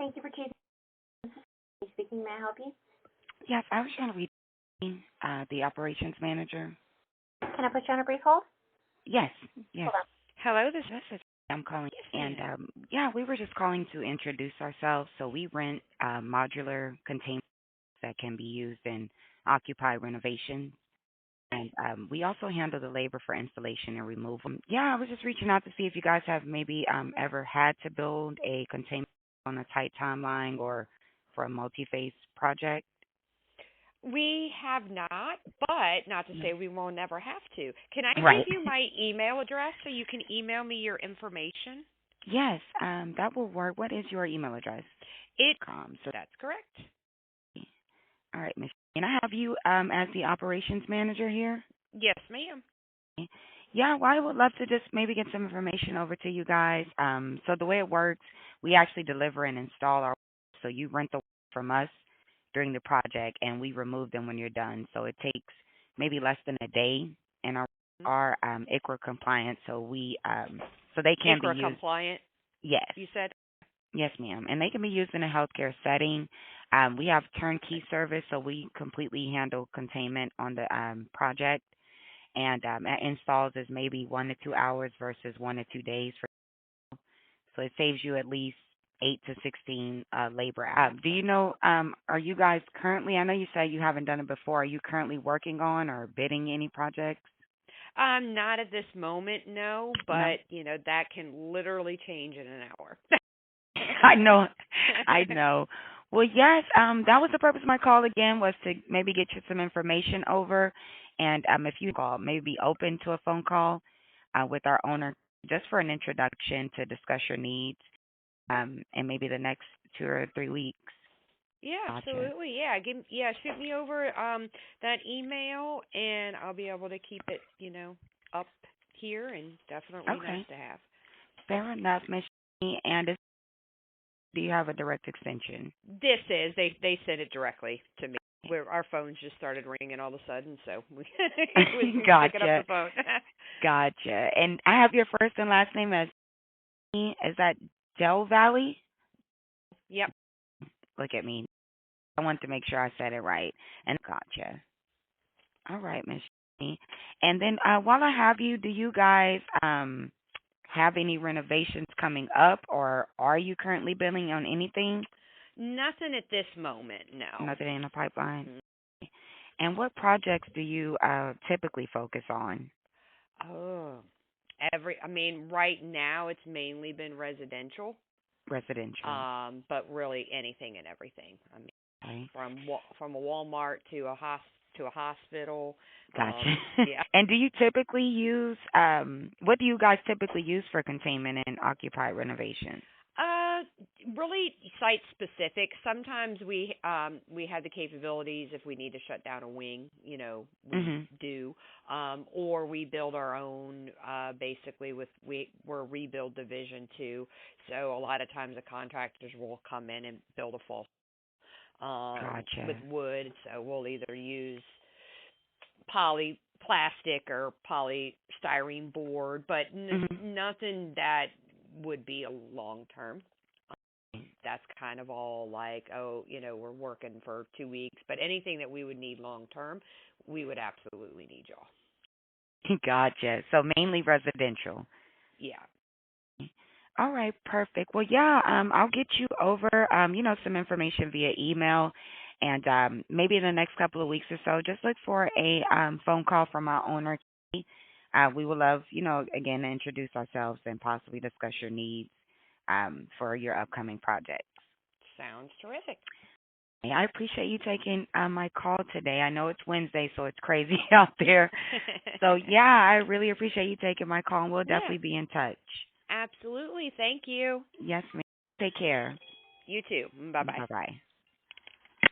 Thank you for choosing. Speaking, may I help you? Yes, I was trying to reach the operations manager. Can I put you on a brief hold? Yes, yes. Hold on. Hello, This is I'm calling, yes, and ma'am. yeah, we were just calling to introduce ourselves. So we rent modular containers that can be used in occupied renovations, and we also handle the labor for installation and removal. Yeah, I was just reaching out to see if you guys have maybe ever had to build a container on a tight timeline or for a multi-phase project. We have not, but not to say we will never have to. Can I give Right. you my email address so you can email me your information? Yes, that will work. What is your email address? So, That's correct. all right, Miss. And I have you as the operations manager here. Yes, ma'am. Yeah, well, I would love to just maybe get some information over to you guys. So the way it works, we actually deliver and install our. So you rent the from us during the project, and we remove them when you're done. So it takes maybe less than a day, and our ICRA compliant, so we so they can be ICRA used. compliant, Yes. you said? Yes, ma'am. And they can be used in a healthcare setting. We have turnkey service, so we completely handle containment on the project. And installs is maybe 1 to 2 hours versus 1 to 2 days. So it saves you at least 8 to 16 labor hours. Do you know, are you guys currently, I know you said you haven't done it before, are you currently working on or bidding any projects? Not at this moment, no, No. but that can literally change in an hour. I know. I know. Well, yes, that was the purpose of my call again, was to maybe get you some information over. And if you call, maybe be open to a phone call with our owner just for an introduction to discuss your needs and maybe the next 2 or 3 weeks. Yeah, Gotcha. absolutely. Yeah, shoot me over that email, and I'll be able to keep it, up here, and definitely nice Okay. to have. Fair enough, Miss. Shani. And do you have a direct extension? This is they sent it directly to me. Where our phones just started ringing all of a sudden, so we was picking up Gotcha. the phone. Gotcha. And I have your first and last name as is that Del Valley? Yep. Look at me. I want to make sure I said it right. And gotcha. All right, Miss. Shani. And then while I have you, do you guys have any renovations coming up, or are you currently bidding on anything? Nothing at this moment, no. Nothing in the pipeline. Mm. And what projects do you typically focus on? Oh, I mean, right now it's mainly been residential, Residential. but really anything and everything. I mean, Okay. from a Walmart to a hospital. Gotcha. Yeah. And do you typically use what do you guys typically use for containment and occupied renovation? Uh, Really site specific. Sometimes we have the capabilities if we need to shut down a wing, we Mhm. do. Or we build our own basically we're a rebuild division too. So a lot of times the contractors will come in and build a full with Gotcha. wood. So we'll either use poly plastic or polystyrene board, but Mhm. nothing that would be a long term. That's kind of all like, oh, we're working for 2 weeks, but anything that we would need long term, we would absolutely need y'all. Gotcha. So mainly residential. Yeah. All right, perfect. Well, yeah, I'll get you over, some information via email, and maybe in the next couple of weeks or so, just look for a phone call from our owner. We would love, again, to introduce ourselves and possibly discuss your needs for your upcoming project. Sounds terrific. Hey, I appreciate you taking my call today. I know it's Wednesday, so it's crazy out there. So, yeah, I really appreciate you taking my call, and we'll Yeah, definitely be in touch. absolutely. Thank you. Yes, ma'am. Take care. You too. Bye bye. Bye-bye.